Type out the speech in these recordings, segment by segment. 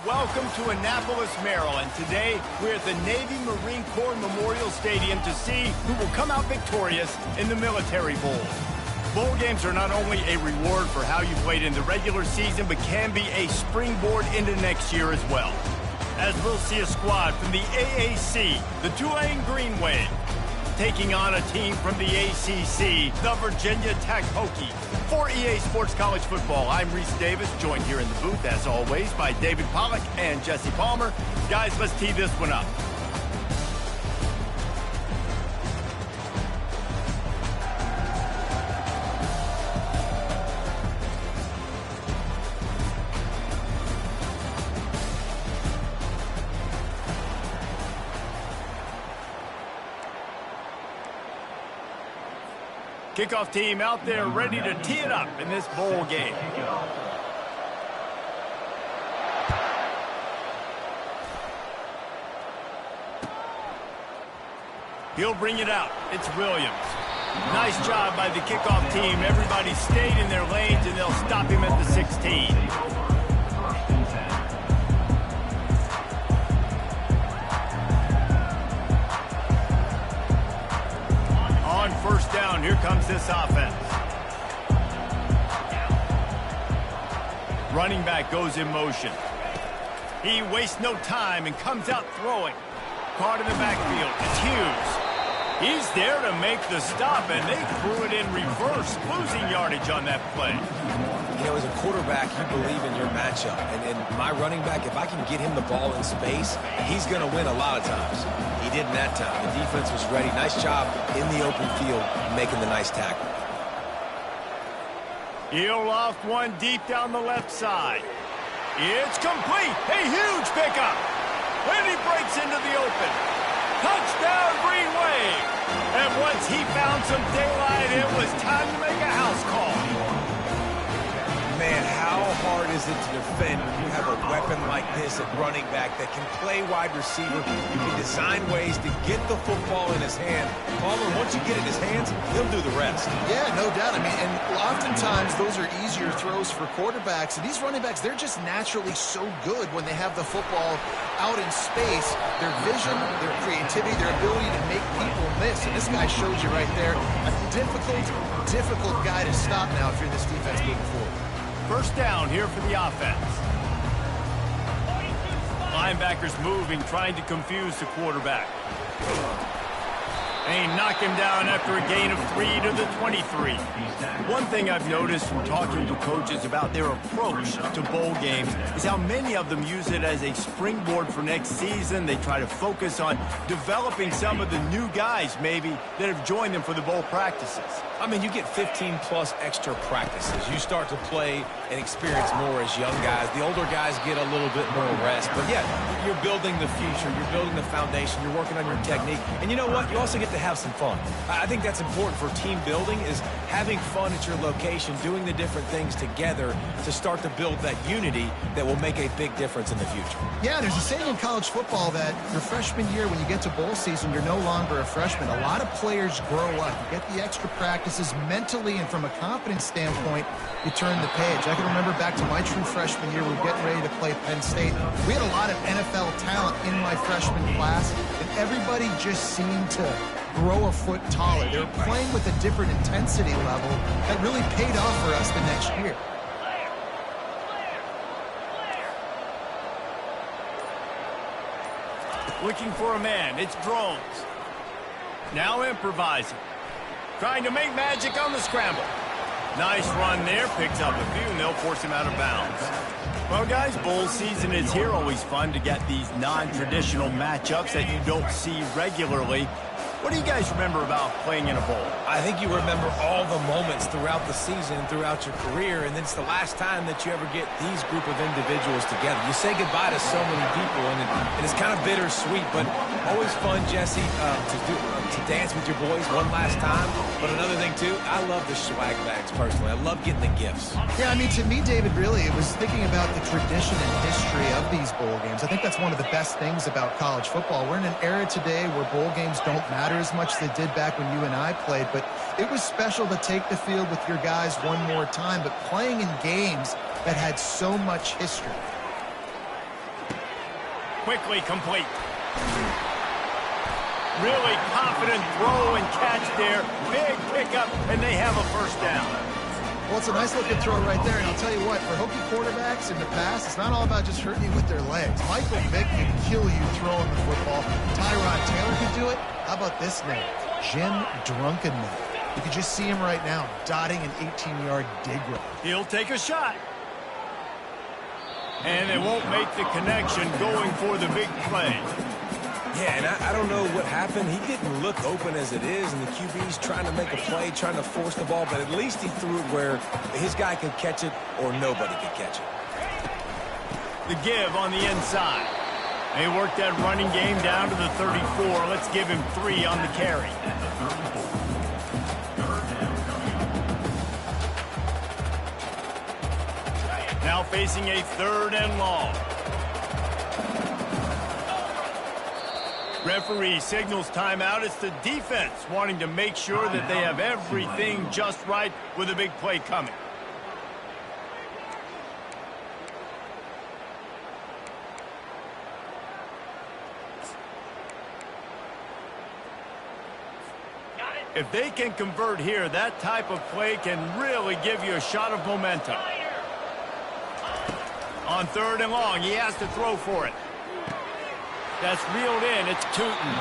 Welcome to Annapolis, Maryland. Today, we're at the Navy Marine Corps Memorial Stadium to see who will come out victorious in the Military Bowl. Bowl games are not only a reward for how you played in the regular season, but can be a springboard into next year as well. As we'll see a squad from the AAC, the Tulane Green Wave, taking on a team from the ACC, the Virginia Tech Hokies. For EA Sports College Football, I'm Reese Davis, joined here in the booth, as always, by David Pollack and Jesse Palmer. Guys, let's tee this one up. Kickoff team out there ready to tee it up in this bowl game. He'll bring it out. It's Williams. Nice job by the kickoff team. Everybody stayed in their lanes, and they'll stop him at the 16. First down, here comes this offense. Running back goes in motion. He wastes no time and comes out throwing. Caught in the backfield, it's Hughes. He's there to make the stop, and they threw it in reverse, losing yardage on that play. You know, as a quarterback, you believe in your matchup. And my running back, if I can get him the ball in space, he's going to win a lot of times. He did in that time. The defense was ready. Nice job in the open field making the nice tackle. He'll loft one deep down the left side. It's complete. A huge pickup. And he breaks into the open. Touchdown, Green Wave. And once he found some daylight, it was time to make a house call. Man, how hard is it to defend when you have a weapon like this at running back that can play wide receiver? You can design ways to get the football in his hand. Palmer, once you get it in his hands, he'll do the rest. Yeah, no doubt. I mean, and oftentimes those are easier throws for quarterbacks. And these running backs, they're just naturally so good when they have the football out in space. Their vision, their creativity, their ability to make people miss. And this guy showed you right there a difficult guy to stop now if you're this defense moving forward. First down here for the offense. Linebackers moving, trying to confuse the quarterback. And he knocked him down after a gain of 3 to the 23. One thing I've noticed from talking to coaches about their approach to bowl games is how many of them use it as a springboard for next season. They try to focus on developing some of the new guys, maybe, that have joined them for the bowl practices. I mean, you get 15-plus extra practices. You start to play and experience more as young guys. The older guys get a little bit more rest. But, yeah, you're building the future. You're building the foundation. You're working on your technique. And you know what? You also get to have some fun. I think that's important for team building, is having fun at your location, doing the different things together to start to build that unity that will make a big difference in the future. Yeah, there's a saying in college football that your freshman year, when you get to bowl season, you're no longer a freshman. A lot of players grow up. You get the extra practices mentally, and from a confidence standpoint, you turn the page. I can remember back to my true freshman year, we were getting ready to play Penn State. We had a lot of NFL talent in my freshman class, and everybody just seemed to grow a foot taller. They were playing with a different intensity level that really paid off for us the next year. Looking for a man. It's Drones. Now improvising. Trying to make magic on the scramble. Nice run there. Picks up a few, and they'll force him out of bounds. Well, guys, bowl season is here. Always fun to get these non-traditional matchups that you don't see regularly. What do you guys remember about playing in a bowl? I think you remember all the moments throughout the season, throughout your career, and it's the last time that you ever get these group of individuals together. You say goodbye to so many people, and it's kind of bittersweet, but always fun, Jesse, to dance with your boys one last time. But another thing, too, I love the swag bags, personally. I love getting the gifts. Yeah, I mean, to me, David, really, it was thinking about the tradition and history of these bowl games. I think that's one of the best things about college football. We're in an era today where bowl games don't matter as much as they did back when you and I played, but it was special to take the field with your guys one more time, but playing in games that had so much history. quickly complete. Really confident throw and catch there. Big pickup, and they have a first down. Well, it's a nice-looking throw right there, and I'll tell you what, for Hokie quarterbacks in the past, it's not all about just hurting you with their legs. Michael Vick can kill you throwing the football. Tyrod Taylor can do it. How about this name? Jim Drunkenmouth. You can just see him right now, dotting an 18-yard dig route. He'll take a shot. And they won't make the connection going for the big play. Yeah, and I don't know what happened. He didn't look open as it is, and the QB's trying to make a play, trying to force the ball, but at least he threw it where his guy could catch it or nobody could catch it. The give on the inside. They work that running game down to the 34. Let's give him 3 on the carry. Now facing a 3rd and long. Referee signals timeout. It's the defense wanting to make sure that they have everything just right with a big play coming. If they can convert here, that type of play can really give you a shot of momentum. On 3rd and long, he has to throw for it. That's reeled in. It's Tootin.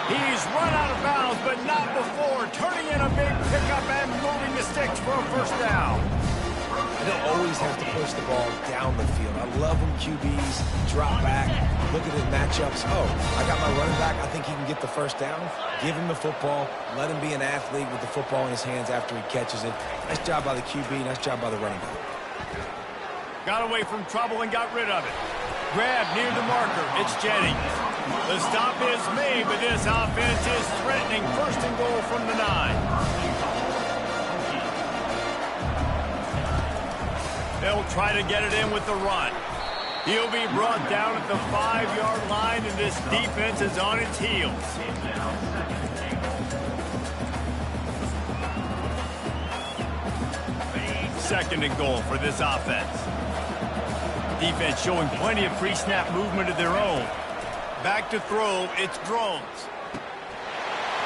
He's run out of bounds, but not before. Turning in a big pickup and moving the sticks for a first down. I don't always have to push the ball down the field. I love when QBs drop back, look at his matchups. Oh, I got my running back. I think he can get the first down. Give him the football. Let him be an athlete with the football in his hands after he catches it. Nice job by the QB. Nice job by the running back. Got away from trouble and got rid of it. Grab near the marker. It's Jennings. The stop is made, but this offense is threatening. 1st and goal from the 9. They'll try to get it in with the run. He'll be brought down at the 5-yard line, and this defense is on its heels. Second and goal for this offense. Defense showing plenty of pre-snap movement of their own. Back to throw, it's Drones.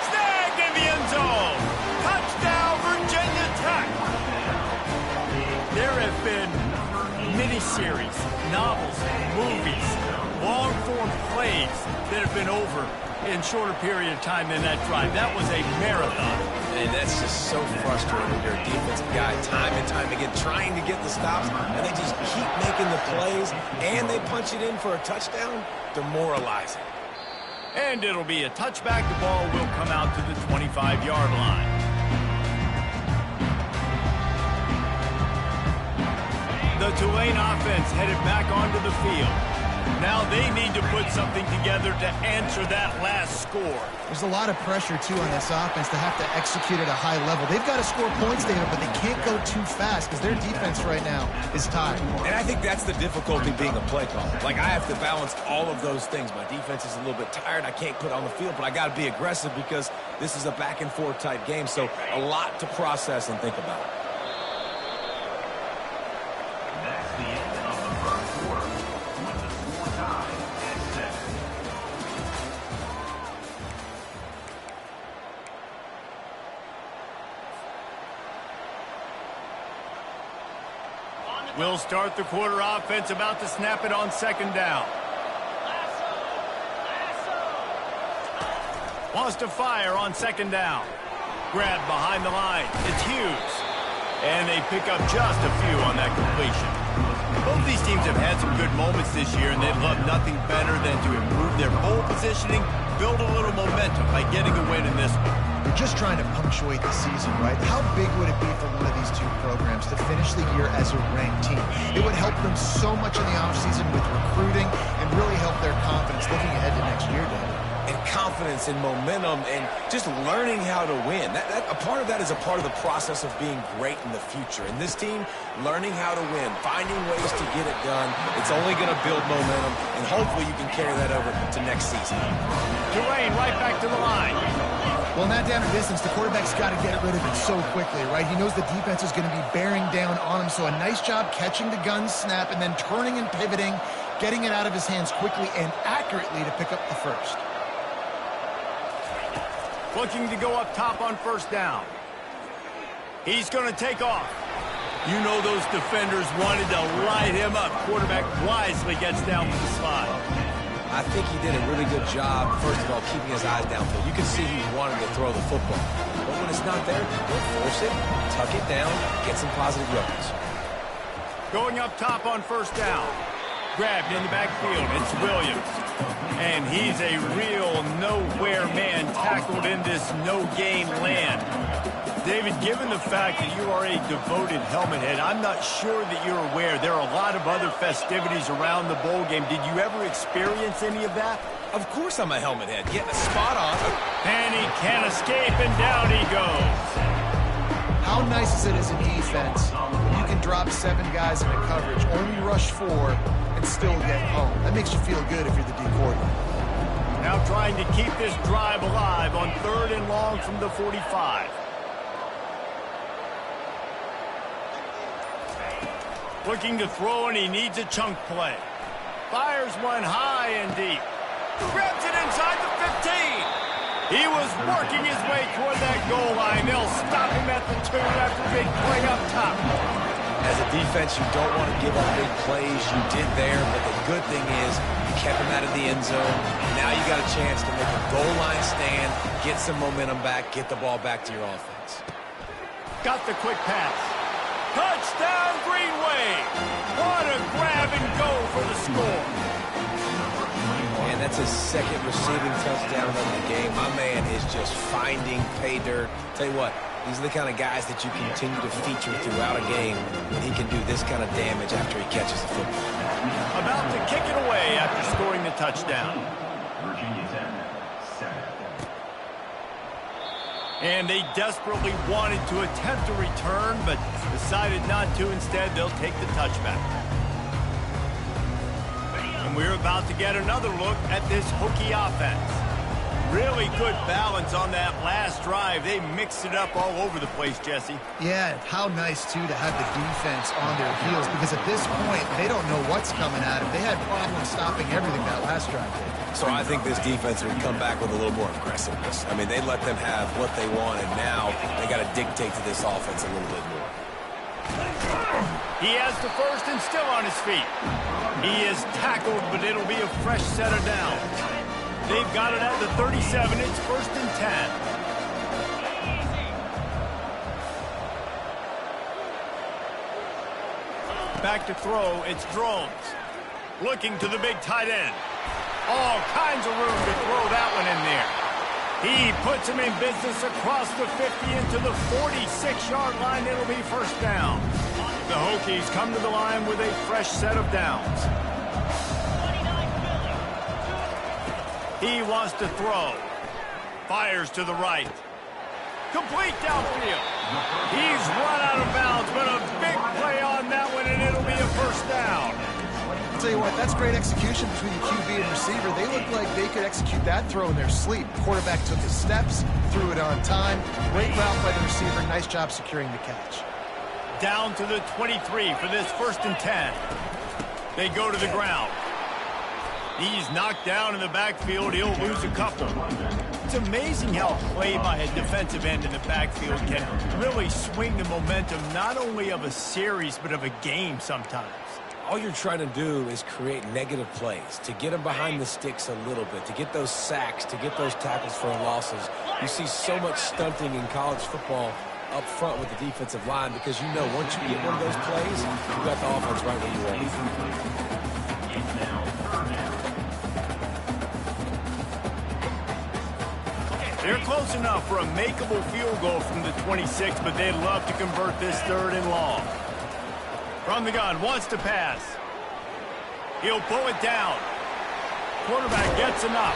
Snagged in the end zone. Touchdown, Virginia Tech. There have been miniseries, novels, movies, long-form plays that have been over in shorter period of time than that drive. That was a marathon. And that's just so frustrating when you're a defensive guy time and time again trying to get the stops, and they just keep making the plays, and they punch it in for a touchdown. Demoralizing. And it'll be a touchback. The ball will come out to the 25-yard line. The Tulane offense headed back onto the field. Now they need to put something together to answer that last score. There's a lot of pressure, too, on this offense to have to execute at a high level. They've got to score points, David, but they can't go too fast because their defense right now is tired. And I think that's the difficulty being a play caller. Like, I have to balance all of those things. My defense is a little bit tired. I can't put on the field, but I got to be aggressive because this is a back-and-forth type game, so a lot to process and think about. We'll start the quarter offense, about to snap it on 2nd down. Wants to fire on 2nd down. Grab behind the line. It's Hughes. And they pick up just a few on that completion. Both these teams have had some good moments this year, and they'd love nothing better than to improve their bowl positioning, build a little momentum by getting a win in this one. They're just trying to punctuate the season, right? How big would it be for one of these two programs to finish the year as a ranked team? It would help them so much in the offseason with recruiting and really help their confidence looking ahead to next year, David. And confidence and momentum and just learning how to win. A part of that is a part of the process of being great in the future. And this team, learning how to win, finding ways to get it done, it's only going to build momentum, and hopefully you can carry that over to next season. Tulane right back to the line. Well, in that down and distance, the quarterback's got to get rid of it so quickly, right? He knows the defense is going to be bearing down on him, so a nice job catching the gun snap and then turning and pivoting getting it out of his hands quickly and accurately to pick up the first. Looking to go up top on first down. He's going to take off. You know those defenders wanted to light him up. Quarterback wisely gets down with the slide. I think he did a really good job, first of all, keeping his eyes downfield. You can see he wanted to throw the football. But when it's not there, don't force it. Tuck it down. Get some positive yards. Going up top on first down. Grabbed in the backfield. It's Williams. And he's a real nowhere man tackled in this no-gain land. David, given the fact that you are a devoted helmet head, I'm not sure that you're aware there are a lot of other festivities around the bowl game. Did you ever experience any of that? Of course I'm a helmet head. Yeah, spot on. And he can't escape, and down he goes. How nice is it as a defense when you can drop 7 guys in a coverage, only rush 4, and still get home? That makes you feel good if you're the D coordinator. Now trying to keep this drive alive on 3rd and long from the 45. Looking to throw, and he needs a chunk play. Fires one high and deep. Grabs it inside the 15. He was working his way toward that goal line. They'll stop him at the 2 after a big play up top. As a defense, you don't want to give up big plays. You did there, but the good thing is you kept him out of the end zone. Now you got a chance to make a goal line stand, get some momentum back, get the ball back to your offense. Got the quick pass. Touchdown, Green Wave! What a grab and go for the score. And that's his 2nd receiving touchdown of the game. My man is just finding pay dirt. Tell you what, these are the kind of guys that you continue to feature throughout a game when he can do this kind of damage after he catches the football. About to kick it away after scoring the touchdown. And they desperately wanted to attempt a return, but decided not to. Instead, they'll take the touchback. And we're about to get another look at this Hokie offense. Really good balance on that last drive. They mixed it up all over the place, Jesse. Yeah, how nice, too, to have the defense on their heels, because at this point, they don't know what's coming at them. They had problems stopping everything that last drive did. So I think this defense would come back with a little more aggressiveness. I mean, they let them have what they want, and now they got to dictate to this offense a little bit more. He has the first and still on his feet. He is tackled, but it'll be a fresh set of downs. They've got it at the 37. It's 1st and 10. Back to throw. It's Drones. Looking to the big tight end. All kinds of room to throw that one in there. He puts him in business across the 50 into the 46-yard line. It'll be 1st down. The Hokies come to the line with a fresh set of downs. He wants to throw. Fires to the right. Complete downfield. He's run out of bounds, but a big play on that one, and it'll be a 1st down. I'll tell you what, that's great execution between the QB and receiver. They looked like they could execute that throw in their sleep. The quarterback took his steps, threw it on time. Great route by the receiver. Nice job securing the catch. Down to the 23 for this 1st and 10. They go to the ground. He's knocked down in the backfield. He'll lose a couple. It's amazing how play by a defensive end in the backfield can really swing the momentum not only of a series but of a game sometimes. All you're trying to do is create negative plays, to get them behind the sticks a little bit, to get those sacks, to get those tackles for losses. You see so much stunting in college football up front with the defensive line because you know once you get one of those plays, you got the offense right where you want it. They're close enough for a makeable field goal from the 26, but they'd love to convert this 3rd and long. From the gun, wants to pass. He'll pull it down. Quarterback gets enough.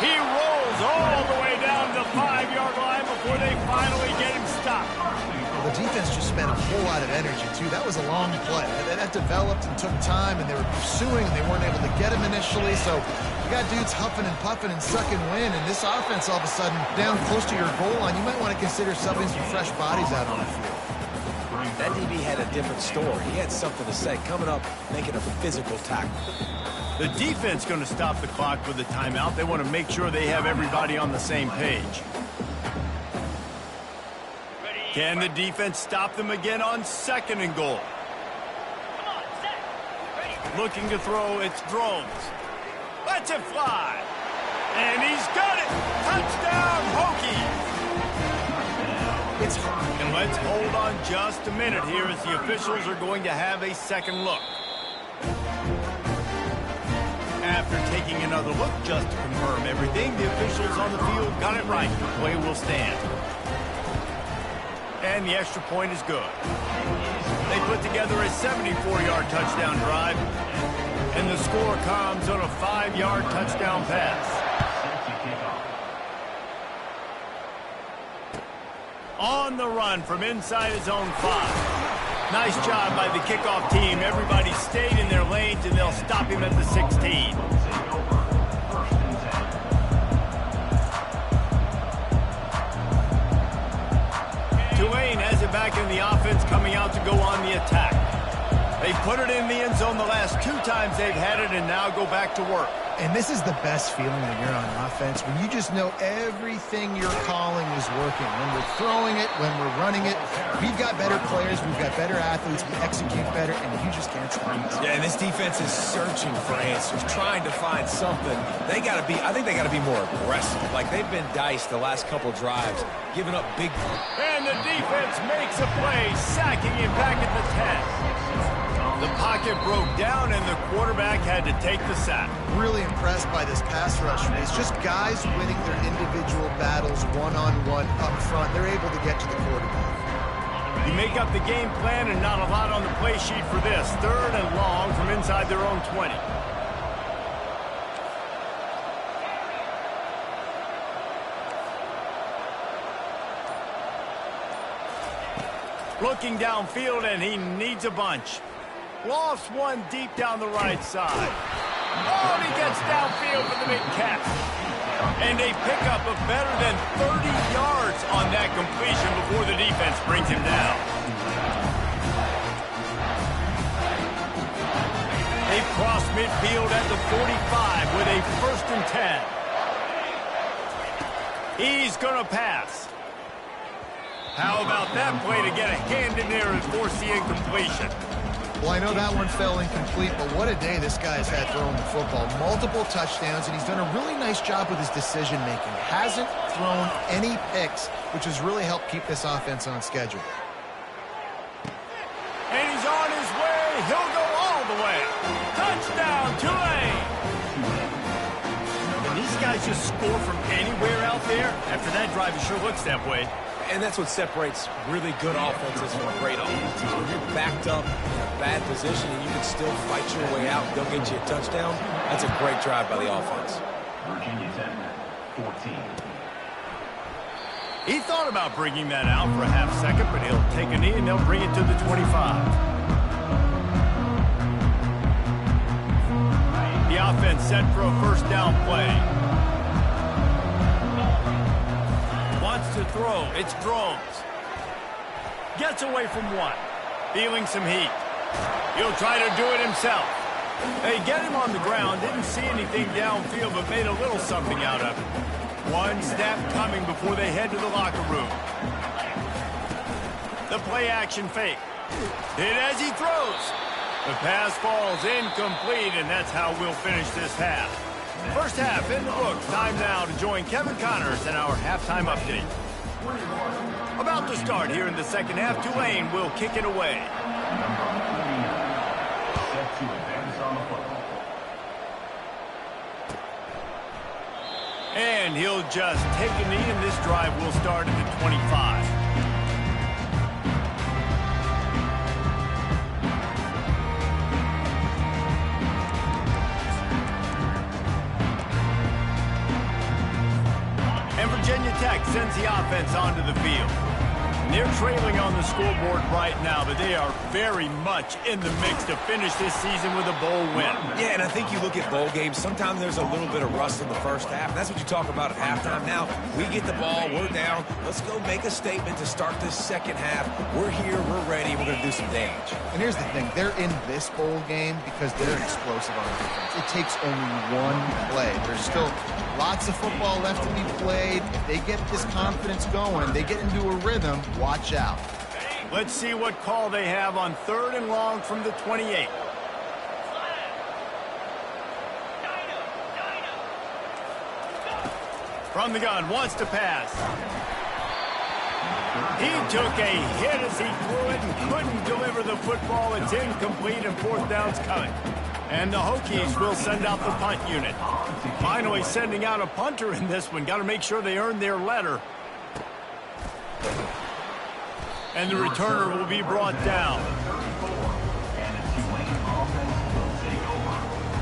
He rolls all the way down the 5-yard line before they finally get him stopped. Well, the defense just spent a whole lot of energy, too. That was a long play. That developed and took time, and they were pursuing, and they weren't able to get him initially. So you got dudes huffing and puffing and sucking wind, and this offense all of a sudden down close to your goal line. You might want to consider subbing some fresh bodies out on the field. that DB had a different story. He had something to say. Coming up, making a physical tackle. The defense going to stop the clock with a timeout. They want to make sure they have everybody on the same page. Can the defense stop them again on 2nd and goal? Looking to throw, it's Drones. Lets it fly. And he's got it. Touchdown, Hokies. It's hard. And let's hold on just a minute here as the officials are going to have a second look. After taking another look just to confirm everything, the officials on the field got it right. The play will stand. And the extra point is good. They put together a 74-yard touchdown drive, and the score comes on a 5-yard touchdown pass. On the run from inside his own 5. Nice job by the kickoff team. Everybody stayed in their lanes, and they'll stop him at the 16. Tulane has it back in the offense, coming out to go on the attack. They put it in the end zone the last 2 times they've had it, and now go back to work. And this is the best feeling when you're on offense, when you just know everything you're calling is working. When we're throwing it, when we're running it, we've got better players, we've got better athletes, we execute better, and you just can't stop us. Yeah, and this defense is searching for answers, trying to find something. I think they got to be more aggressive. Like they've been diced the last couple drives, giving up big. And the defense makes a play, sacking him back at the 10. The pocket broke down, and the quarterback had to take the sack. Really impressed by this pass rush. It's just guys winning their individual battles one-on-one up front. They're able to get to the quarterback. You make up the game plan, and not a lot on the play sheet for this. 3rd and long from inside their own 20. Looking downfield, and he needs a bunch. Lost one deep down the right side. Oh, he gets downfield for the big catch. And they pick up a better than 30 yards on that completion before the defense brings him down. They cross midfield at the 45 with a 1st and 10. He's going to pass. How about that play to get a hand in there and force the incompletion? Well, I know that one fell incomplete, but what a day this guy has had throwing the football. Multiple touchdowns, and he's done a really nice job with his decision-making. Hasn't thrown any picks, which has really helped keep this offense on schedule. And he's on his way. He'll go all the way. Touchdown, Tulane! And these guys just score from anywhere out there. After that drive, it sure looks that way. And that's what separates really good offenses from great offenses. When you're backed up in a bad position and you can still fight your way out and go get you a touchdown, that's a great drive by the offense. Virginia Tech, 14. He thought about bringing that out for a half second, but he'll take a knee and they'll bring it to the 25. The offense set for a 1st down play. To throw, it's Drones. Gets away from one. Feeling some heat. He'll try to do it himself. They get him on the ground, didn't see anything downfield, but made a little something out of it. One snap coming before they head to the locker room. The play action fake. Hit as he throws. The pass falls incomplete, and that's how we'll finish this half. First half in the books. Time now to join Kevin Connors in our halftime update. About to start here in the second half. Tulane will kick it away. Set to advance on the football. And he'll just take a knee, and this drive will start at the 25. And Virginia Tech sends the offense onto the field. They're trailing on the scoreboard right now, but they are very much in the mix to finish this season with a bowl win. Yeah, and I think you look at bowl games, sometimes there's a little bit of rust in the first half. And that's what you talk about at halftime. Now, we get the ball, we're down. Let's go make a statement to start this second half. We're here, we're ready, we're going to do some damage. And here's the thing. They're in this bowl game because they're explosive on defense. It takes only one play. There's still lots of football left to be played. If they get this confidence going, they get into a rhythm, watch out. Let's see what call they have on 3rd and long from the 28. From the gun, wants to pass. He took a hit as he threw it and couldn't deliver the football. It's incomplete and 4th down's coming. And the Hokies will send out the punt unit. Finally sending out a punter in this one. Got to make sure they earn their letter. And the returner will be brought down. And the Tulane offense will take over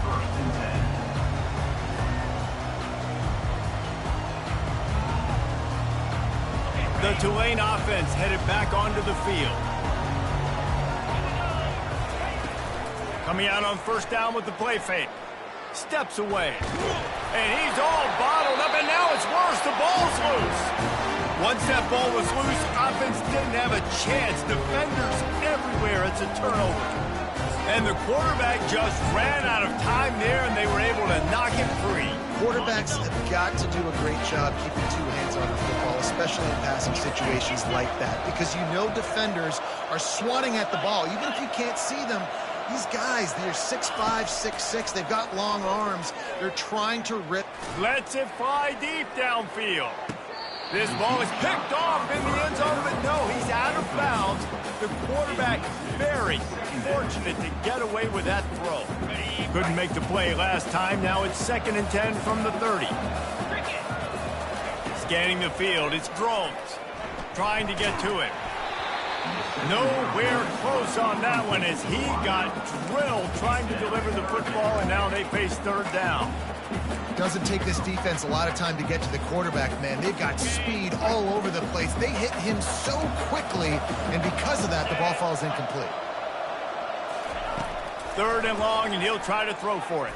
1st and 10. The Tulane offense headed back onto the field. Coming out on 1st down with the play fake. Steps away. And he's all bottled up, and now it's worse. The ball's loose. Once that ball was loose, offense didn't have a chance. Defenders everywhere. It's a turnover. And the quarterback just ran out of time there, and they were able to knock him free. Quarterbacks have got to do a great job keeping 2 hands on the football, especially in passing situations like that, because you know defenders are swatting at the ball. Even if you can't see them, these guys, they're 6'5", 6'6", they've got long arms. They're trying to rip. Lets it fly deep downfield. This ball is picked off in the end zone, but no, he's out of bounds. The quarterback very fortunate to get away with that throw. Couldn't make the play last time. Now it's 2nd and 10 from the 30. Scanning the field, it's Drones trying to get to it. Nowhere close on that one as he got drilled trying to deliver the football, and now they face 3rd down. Doesn't take this defense a lot of time to get to the quarterback, man. They've got speed all over the place. They hit him so quickly, and because of that, the ball falls incomplete. 3rd and long, and he'll try to throw for it.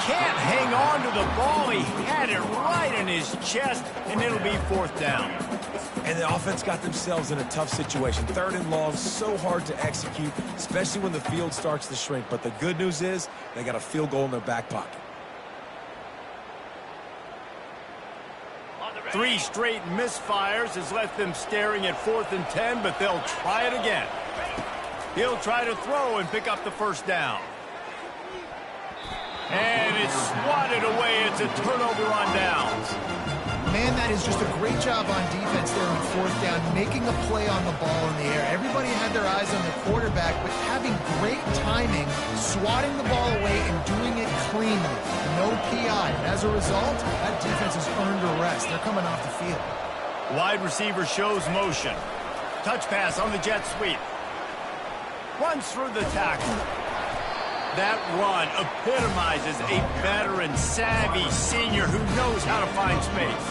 Can't hang on to the ball. He had it right in his chest, and it'll be 4th down. And the offense got themselves in a tough situation. 3rd and long, so hard to execute, especially when the field starts to shrink. But the good news is they got a field goal in their back pocket. 3 straight misfires has left them staring at 4th and 10, but they'll try it again. He'll try to throw and pick up the 1st down. And it's swatted away. It's a turnover on downs. Man, that is just a great job on defense there on 4th down, making a play on the ball in the air. Everybody had their eyes on the quarterback, but having great timing, swatting the ball away and doing it cleanly. No PI. And as a result, that defense has earned a rest. They're coming off the field. Wide receiver shows motion. Touch pass on the jet sweep. Runs through the tackle. That run epitomizes a veteran, savvy senior who knows how to find space.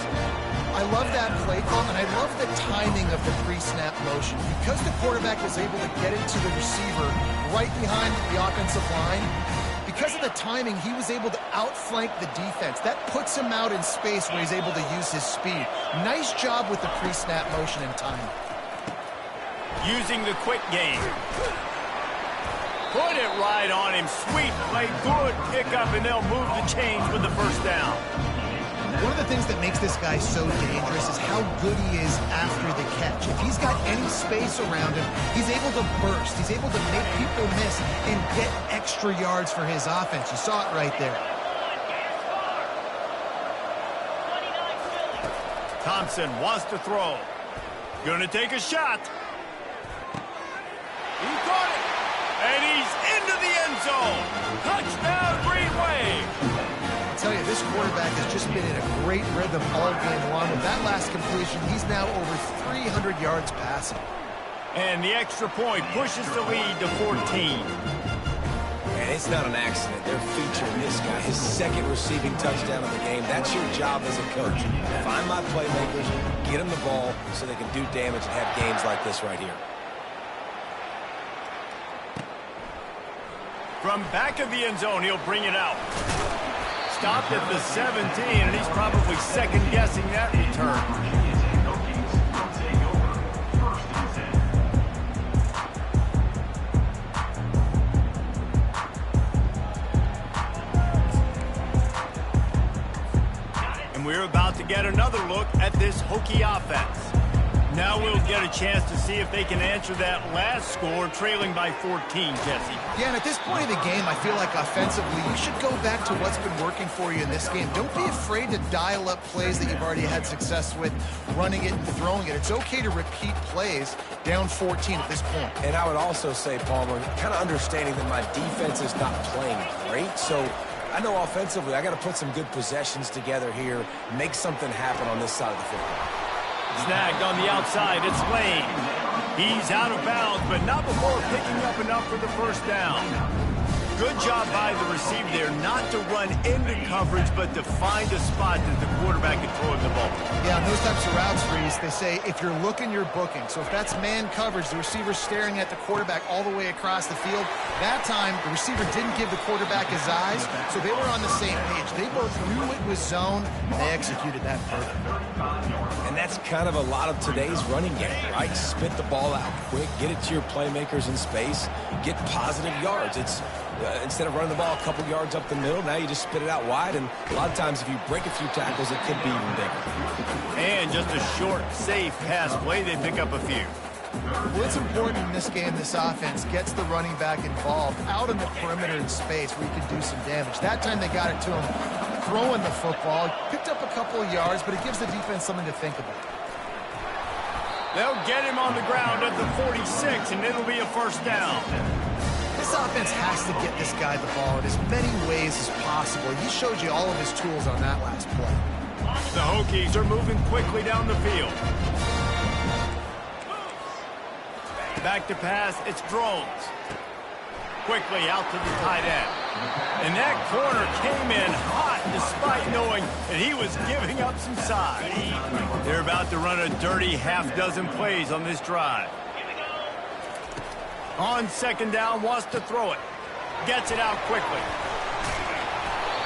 I love that play call, and I love the timing of the pre-snap motion. Because the quarterback was able to get into the receiver right behind the offensive line, because of the timing, he was able to outflank the defense. That puts him out in space where he's able to use his speed. Nice job with the pre-snap motion and timing. Using the quick game. Put it right on him. Sweet play, good pickup, and they'll move the chains with the 1st down. One of the things that makes this guy so dangerous is how good he is after the catch. If he's got any space around him, he's able to burst. He's able to make people miss and get extra yards for his offense. You saw it right there. Thompson wants to throw. Gonna take a shot. He caught it. And he's into the end zone. Touchdown, Green Wave. I tell you, this quarterback has just been in a great rhythm all game long. With that last completion, he's now over 300 yards passing. And the extra point pushes the lead to 14. And it's not an accident. They're featuring this guy. his second receiving touchdown of the game. That's your job as a coach. Find my playmakers, get them the ball so they can do damage and have games like this right here. From back of the end zone, he'll bring it out. Stopped at the 17, and he's probably second-guessing that return. And we're about to get another look at this Hokie offense. Now we'll get a chance to see if they can answer that last score, trailing by 14, Jesse. Yeah, and at this point of the game, I feel like offensively, you should go back to what's been working for you in this game. Don't be afraid to dial up plays that you've already had success with, running it and throwing it. It's okay to repeat plays down 14 at this point. And I would also say, Palmer, kind of understanding that my defense is not playing great, so I know offensively I got to put some good possessions together here, make something happen on this side of the football. Snagged on the outside, it's Lane. He's out of bounds, but not before picking up enough for the first down. Good job by the receiver there not to run into coverage, but to find a spot that the quarterback can throw the ball. Yeah, on those types of routes, Reese, they say if you're looking, you're booking. So if that's man coverage, the receiver's staring at the quarterback all the way across the field. That time, the receiver didn't give the quarterback his eyes, so they were on the same page. They both knew it was zone, and they executed that perfectly. And that's kind of a lot of today's running game, right? Spit the ball out quick, get it to your playmakers in space, get positive yards. It's instead of running the ball a couple yards up the middle, now you just spit it out wide, and a lot of times if you break a few tackles, it could be even bigger. And just a short, safe pass play, they pick up a few. Well, it's important in this game, this offense gets the running back involved out in the perimeter in space where you can do some damage. That time they got it to him throwing the football, picked up a couple of yards, but it gives the defense something to think about. They'll get him on the ground at the 46, and it'll be a first down. This offense has to get this guy the ball in as many ways as possible. He showed you all of his tools on that last play. The Hokies are moving quickly down the field. Back to pass, it's Drones. Quickly out to the tight end. And that corner came in hot despite knowing that he was giving up some size. They're about to run a dirty half-dozen plays on this drive. On second down, wants to throw it. Gets it out quickly.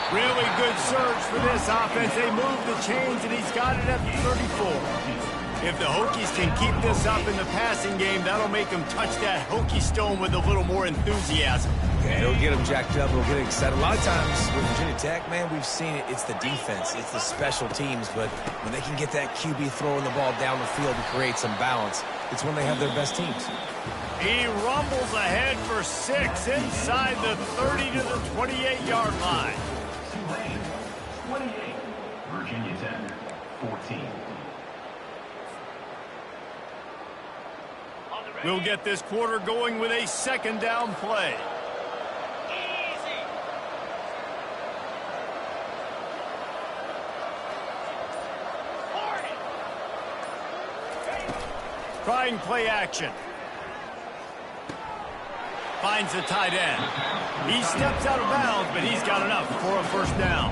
Really good surge for this offense. They move the chains, and he's got it at the 34. If the Hokies can keep this up in the passing game, that'll make them touch that Hokie stone with a little more enthusiasm. Yeah, it'll get them jacked up. It'll get them excited. A lot of times with Virginia Tech, man, we've seen it. It's the defense. It's the special teams. But when they can get that QB throwing the ball down the field and create some balance, it's when they have their best teams. He rumbles ahead for 6 inside the 30 to the 28-yard line. 28, Virginia Tech, 14. We'll get this quarter going with a second down play. Trying play action. Finds the tight end. He steps out of bounds, but he's got enough for a first down.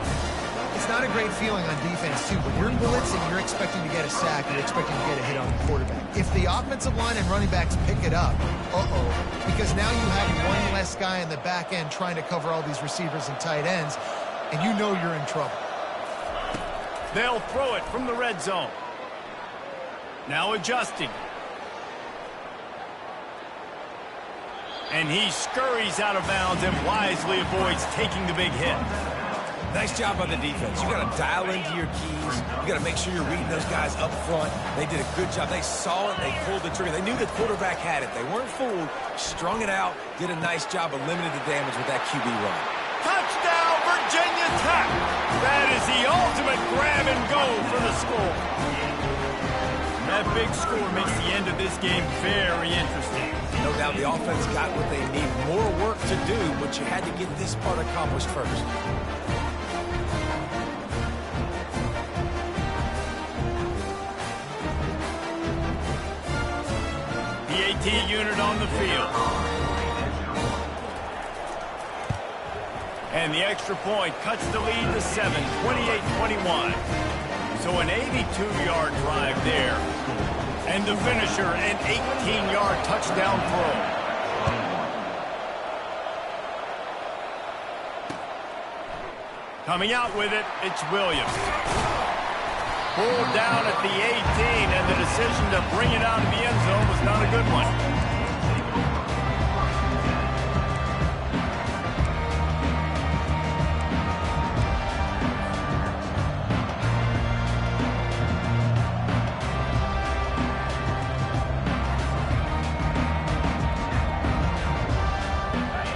It's not a great feeling on defense, too. When you're blitzing, you're expecting to get a sack. You're expecting to get a hit on the quarterback. If the offensive line and running backs pick it up, because now you have one less guy in the back end trying to cover all these receivers and tight ends, and you know you're in trouble. They'll throw it from the red zone. Now adjusting. And he scurries out of bounds and wisely avoids taking the big hit. Nice job by the defense. You got to dial into your keys. You got to make sure you're reading those guys up front. They did a good job. They saw it. They pulled the trigger. They knew the quarterback had it. They weren't fooled. Strung it out. Did a nice job of limiting the damage with that QB run. Touchdown, Virginia Tech. That is the ultimate grab and go for the score. That big score makes the end of this game very interesting. No doubt the offense got what they need. More work to do, but you had to get this part accomplished first. The AT unit on the field. And the extra point cuts the lead to 7, 28-21. So an 82-yard drive there. And the finisher, an 18-yard touchdown throw. Coming out with it, it's Williams. Pulled down at the 18, and the decision to bring it out of the end zone was not a good one.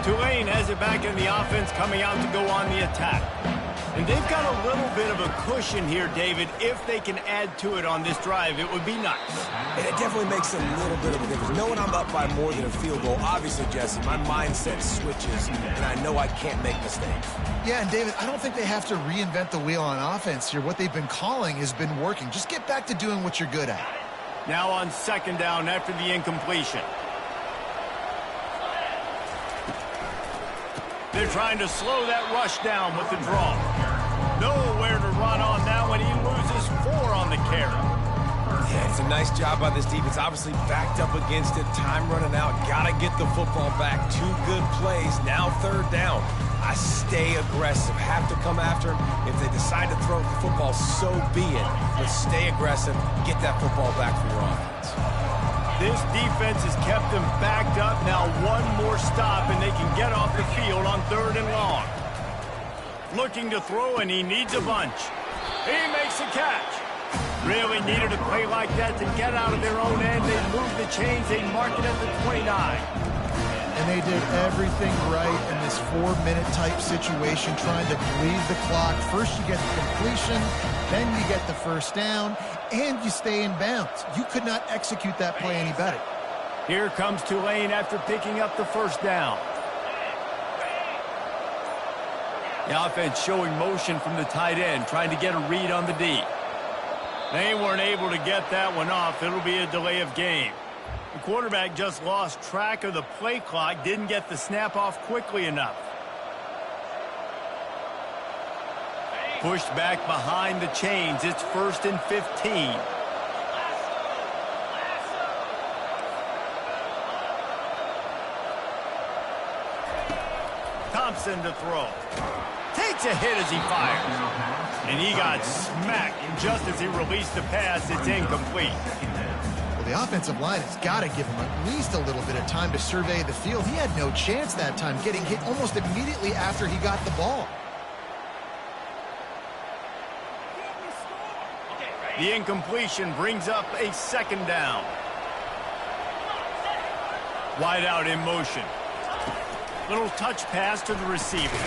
Tulane has it back in the offense, coming out to go on the attack. And they've got a little bit of a cushion here, David. If they can add to it on this drive, it would be nice. And it definitely makes a little bit of a difference. Knowing I'm up by more than a field goal, obviously, Jesse, my mindset switches, and I know I can't make mistakes. Yeah, and David, I don't think they have to reinvent the wheel on offense here. What they've been calling has been working. Just get back to doing what you're good at. Now on second down after the incompletion. They're trying to slow that rush down with the draw. Nowhere to run on that one. He loses 4 on the carry. Yeah, it's a nice job by this defense. Obviously backed up against it. Time running out. Got to get the football back. 2 good plays. Now third down. I stay aggressive. Have to come after him. If they decide to throw the football, so be it. But stay aggressive. Get that football back for your offense. This defense has kept them backed up. Now one more stop, and they can get off the field on third and long. Looking to throw, and he needs a bunch. He makes a catch. Really needed a play like that to get out of their own end. They move the chains. They mark it at the 29. And they did everything right in this 4-minute type situation, trying to bleed the clock. First you get the completion, then you get the first down, and you stay in bounds. You could not execute that play any better. Here comes Tulane after picking up the first down. The offense showing motion from the tight end, trying to get a read on the D. They weren't able to get that one off. It'll be a delay of game. The quarterback just lost track of the play clock, didn't get the snap off quickly enough. Pushed back behind the chains. It's 1st and 15. Thompson to throw. Takes a hit as he fires. And he got smacked just as he released the pass. It's incomplete. Well, the offensive line has got to give him at least a little bit of time to survey the field. He had no chance that time, getting hit almost immediately after he got the ball. The incompletion brings up a second down. Wide out in motion. Little touch pass to the receiver.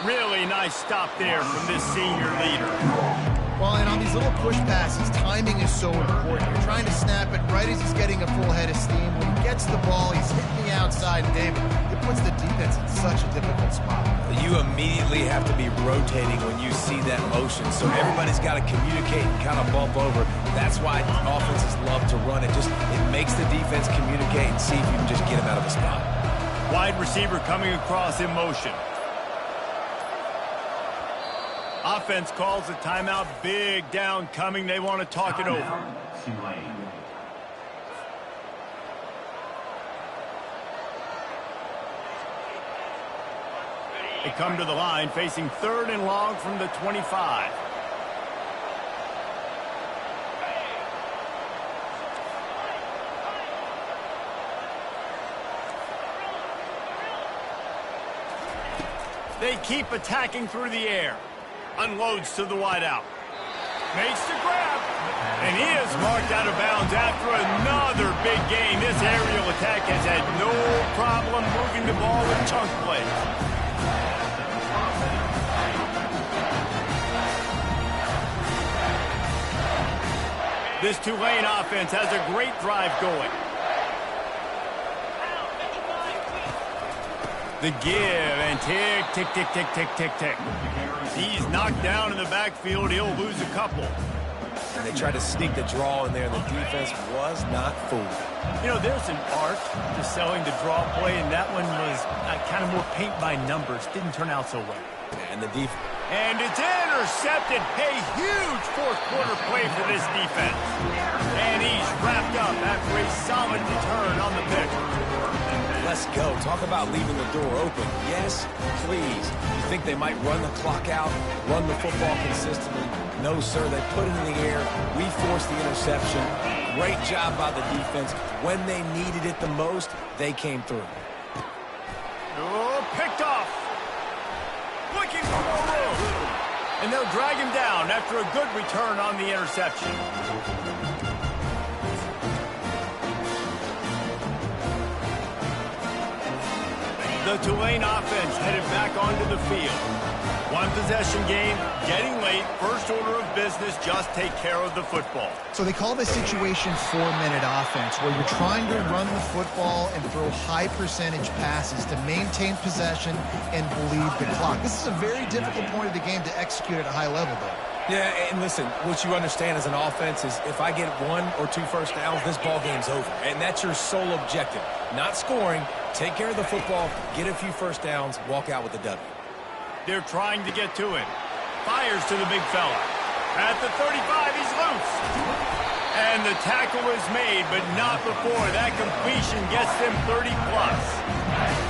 Really nice stop there from this senior leader. Well, and on these little push passes, timing is so important. You're trying to snap it right as he's getting a full head of steam. When he gets the ball, he's hitting the outside. David, it puts the defense in such a difficult spot. You immediately have to be rotating when you see that motion. So everybody's got to communicate and kind of bump over. That's why offenses love to run it. It makes the defense communicate and see if you can just get him out of the spot. Wide receiver coming across in motion. Offense calls a timeout. Big down coming. They want to talk it over. They come to the line facing 3rd and long from the 25. They keep attacking through the air. Unloads to the wideout. Makes the grab. And he is marked out of bounds after another big gain. This aerial attack has had no problem moving the ball with chunk plays. This Tulane offense has a great drive going. The give and tick, tick, tick, tick, tick, tick, tick. He's knocked down in the backfield. He'll lose a couple. and they tried to sneak the draw in there, and the defense was not fooled. You know, there's an art to selling the draw play, and that one was kind of more paint by numbers. Didn't turn out so well. And the defense. And it's intercepted. A huge fourth-quarter play for this defense. And he's wrapped up after a solid return on the pick. Let's go. Talk about leaving the door open. Yes, please. You think they might run the clock out, run the football consistently? No, sir. They put it in the air. We forced the interception. Great job by the defense. When they needed it the most, they came through. Oh, picked off. Looking for more room. And they'll drag him down after a good return on the interception. The Tulane offense headed back onto the field. One possession game, getting late, first order of business, just take care of the football. So they call this situation 4-minute offense, where you're trying to run the football and throw high percentage passes to maintain possession and bleed the clock. This is a very difficult point of the game to execute at a high level, though. Yeah, and listen, what you understand as an offense is if I get 1 or 2 first downs, this ball game's over. And that's your sole objective. Not scoring, take care of the football, get a few first downs, walk out with the W. They're trying to get to him. Fires to the big fella. At the 35, he's loose. And the tackle is made, but not before that completion gets them 30-plus.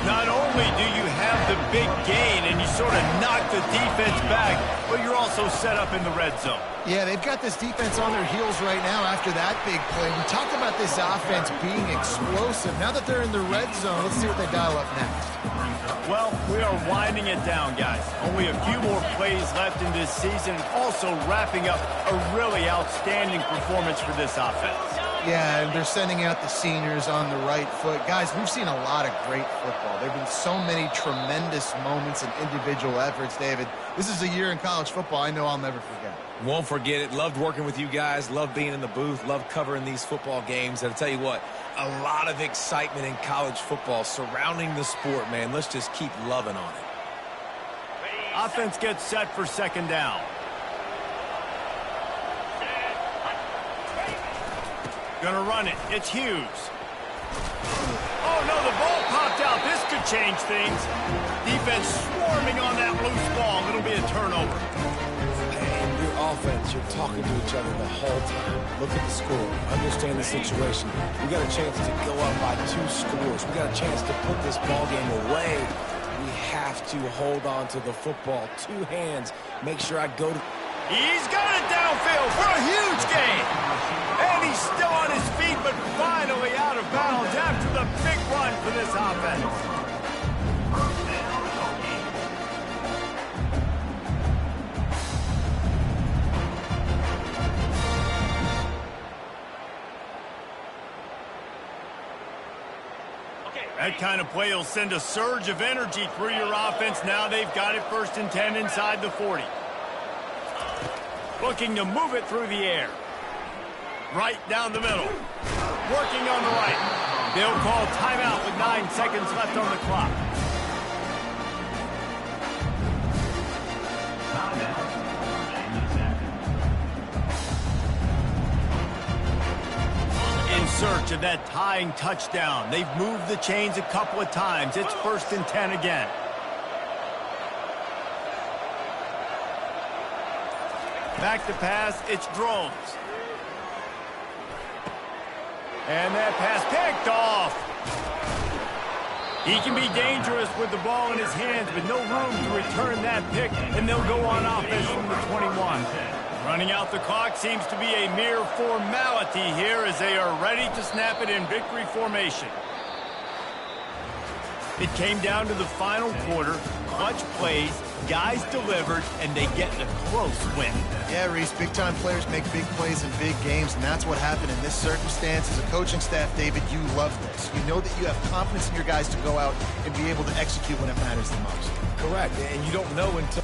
Not only do you have the big gain and you sort of knock the defense back, but you're also set up in the red zone. Yeah, they've got this defense on their heels right now after that big play. We talked about this offense being explosive. Now that they're in the red zone, let's see what they dial up next. Well, we are winding it down, guys. Only a few more plays left in this season, and also wrapping up a really outstanding performance for this offense. Yeah, and they're sending out the seniors on the right foot. Guys, we've seen a lot of great football. There have been so many tremendous moments and individual efforts, David. This is a year in college football I know I'll never forget. Won't forget it. Loved working with you guys. Loved being in the booth. Loved covering these football games. And I'll tell you what, a lot of excitement in college football surrounding the sport, man. Let's just keep loving on it. Offense gets set for second down. Gonna run it. It's Hughes. Oh, no, the ball popped out. This could change things. Defense swarming on that loose ball. It'll be a turnover. And your offense, you're talking to each other the whole time. Look at the score. Understand the situation. We got a chance to go up by 2 scores. We got a chance to put this ball game away. We have to hold on to the football. 2 hands. Make sure I go to... He's got it downfield for a huge gain. And he's still on his feet, but finally out of bounds after the big run for this offense. That kind of play will send a surge of energy through your offense. Now they've got it 1st and 10 inside the 40. Looking to move it through the air. Right down the middle. Working on the right. They'll call timeout with 9 seconds left on the clock. In search of that tying touchdown. They've moved the chains a couple of times. It's 1st and 10 again. Back to pass, it's Drones. And that pass picked off. He can be dangerous with the ball in his hands, but no room to return that pick, and they'll go on offense from the 21. Running out the clock seems to be a mere formality here as they are ready to snap it in victory formation. It came down to the final quarter, clutch plays, guys delivered, and they get a close win. Yeah, Reese, big-time players make big plays in big games, and that's what happened in this circumstance. As a coaching staff, David, you love this. You know that you have confidence in your guys to go out and be able to execute when it matters the most. Correct, and you don't know until...